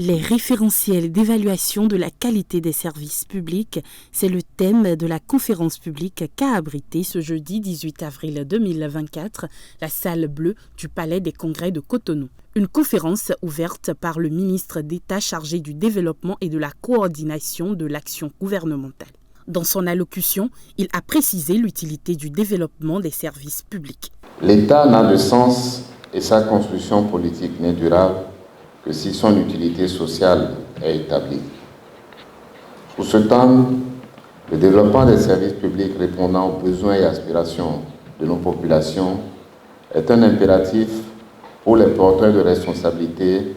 Les référentiels d'évaluation de la qualité des services publics, c'est le thème de la conférence publique qu'a abrité ce jeudi 18 avril 2024 la salle bleue du Palais des Congrès de Cotonou. Une conférence ouverte par le ministre d'État chargé du développement et de la coordination de l'action gouvernementale. Dans son allocution, il a précisé l'utilité du développement des services publics. L'État n'a de sens et sa construction politique n'est durable que si son utilité sociale est établie. Pour ce temps, le développement des services publics répondant aux besoins et aspirations de nos populations est un impératif pour les porteurs de responsabilités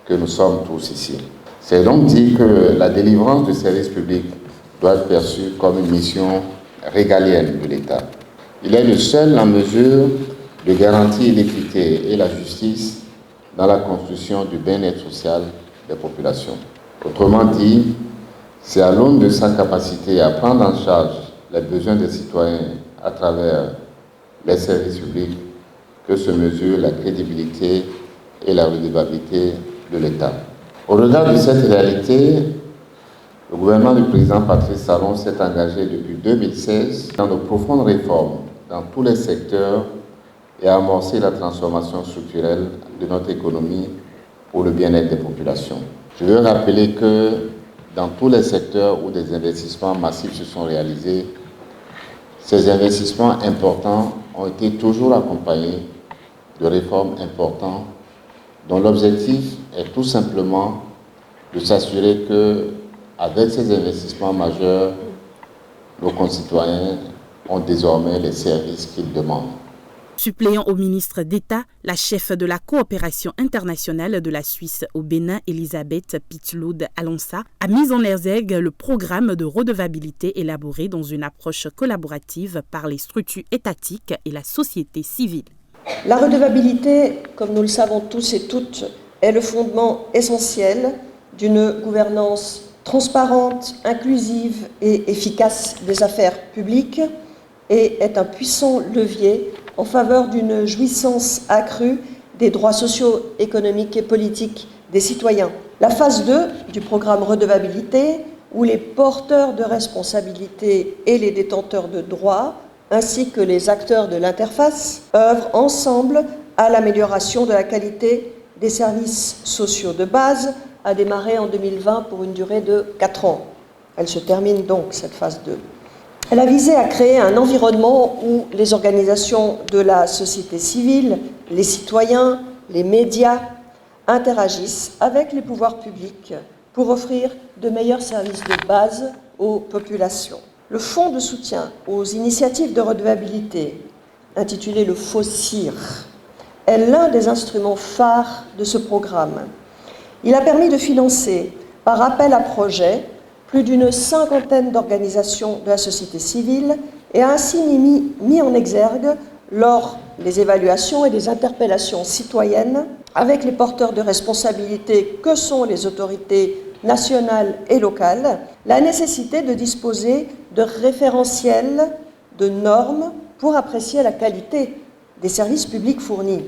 que nous sommes tous ici. C'est donc dit que la délivrance de services publics doit être perçue comme une mission régalienne de l'État. Il est le seul en mesure de garantir l'équité et la justice dans la construction du bien-être social des populations. Autrement dit, c'est à l'aune de sa capacité à prendre en charge les besoins des citoyens à travers les services publics que se mesure la crédibilité et la redevabilité de l'État. Au regard de cette réalité, le gouvernement du président Patrice Talon s'est engagé depuis 2016 dans de profondes réformes dans tous les secteurs et a amorcé la transformation structurelle de notre économie pour le bien-être des populations. Je veux rappeler que dans tous les secteurs où des investissements massifs se sont réalisés, ces investissements importants ont été toujours accompagnés de réformes importantes dont l'objectif est tout simplement de s'assurer que, avec ces investissements majeurs, nos concitoyens ont désormais les services qu'ils demandent. Suppléant au ministre d'État, la chef de la coopération internationale de la Suisse au Bénin, Elisabeth Pitloud Alonsa, a mis en exergue le programme de redevabilité élaboré dans une approche collaborative par les structures étatiques et la société civile. La redevabilité, comme nous le savons tous et toutes, est le fondement essentiel d'une gouvernance transparente, inclusive et efficace des affaires publiques et est un puissant levier en faveur d'une jouissance accrue des droits sociaux, économiques et politiques des citoyens. La phase 2 du programme redevabilité, où les porteurs de responsabilités et les détenteurs de droits, ainsi que les acteurs de l'interface, œuvrent ensemble à l'amélioration de la qualité des services sociaux de base, a démarré en 2020 pour une durée de 4 ans. Elle se termine donc, cette phase 2. Elle a visé à créer un environnement où les organisations de la société civile, les citoyens, les médias interagissent avec les pouvoirs publics pour offrir de meilleurs services de base aux populations. Le fonds de soutien aux initiatives de redevabilité, intitulé le FOSIR, est l'un des instruments phares de ce programme. Il a permis de financer, par appel à projets, plus d'une 50aine d'organisations de la société civile et a ainsi mis en exergue, lors des évaluations et des interpellations citoyennes, avec les porteurs de responsabilités que sont les autorités nationales et locales, la nécessité de disposer de référentiels, de normes pour apprécier la qualité des services publics fournis.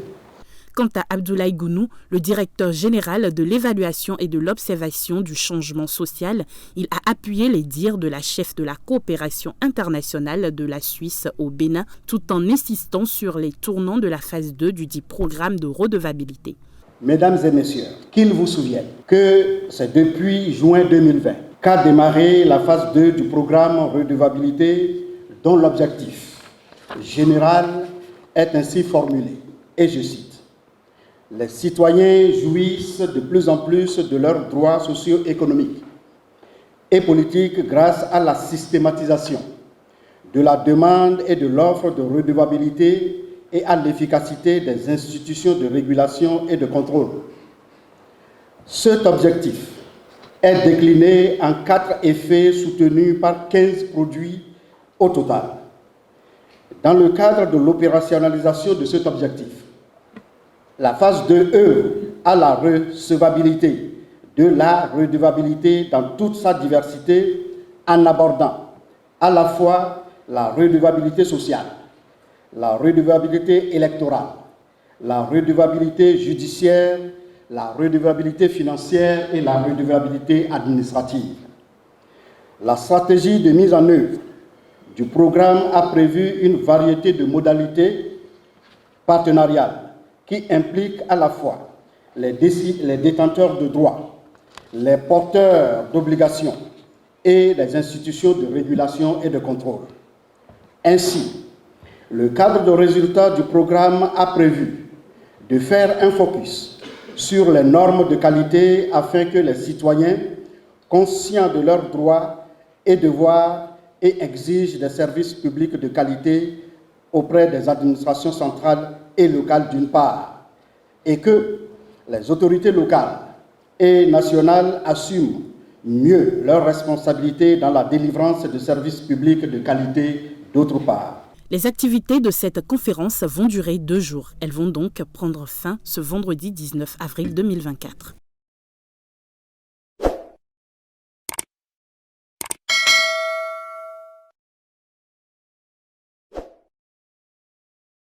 Quant à Abdoulaye Gounou, le directeur général de l'évaluation et de l'observation du changement social, il a appuyé les dires de la chef de la coopération internationale de la Suisse au Bénin, tout en insistant sur les tournants de la phase 2 du dit programme de redevabilité. Mesdames et messieurs, qu'ils vous souviennent que c'est depuis juin 2020 qu'a démarré la phase 2 du programme redevabilité dont l'objectif général est ainsi formulé, et je cite: les citoyens jouissent de plus en plus de leurs droits socio-économiques et politiques grâce à la systématisation de la demande et de l'offre de redevabilité et à l'efficacité des institutions de régulation et de contrôle. Cet objectif est décliné en 4 effets soutenus par 15 produits au total. Dans le cadre de l'opérationnalisation de cet objectif, la phase 2 œuvre à la recevabilité de la redevabilité dans toute sa diversité en abordant à la fois la redevabilité sociale, la redevabilité électorale, la redevabilité judiciaire, la redevabilité financière et la redevabilité administrative. La stratégie de mise en œuvre du programme a prévu une variété de modalités partenariales qui impliquent à la fois les détenteurs de droits, les porteurs d'obligations et les institutions de régulation et de contrôle. Ainsi, le cadre de résultats du programme a prévu de faire un focus sur les normes de qualité afin que les citoyens, conscients de leurs droits et devoirs, et exigent des services publics de qualité auprès des administrations centrales et locales d'une part, et que les autorités locales et nationales assument mieux leurs responsabilités dans la délivrance de services publics de qualité d'autre part. Les activités de cette conférence vont durer 2 jours. Elles vont donc prendre fin ce vendredi 19 avril 2024.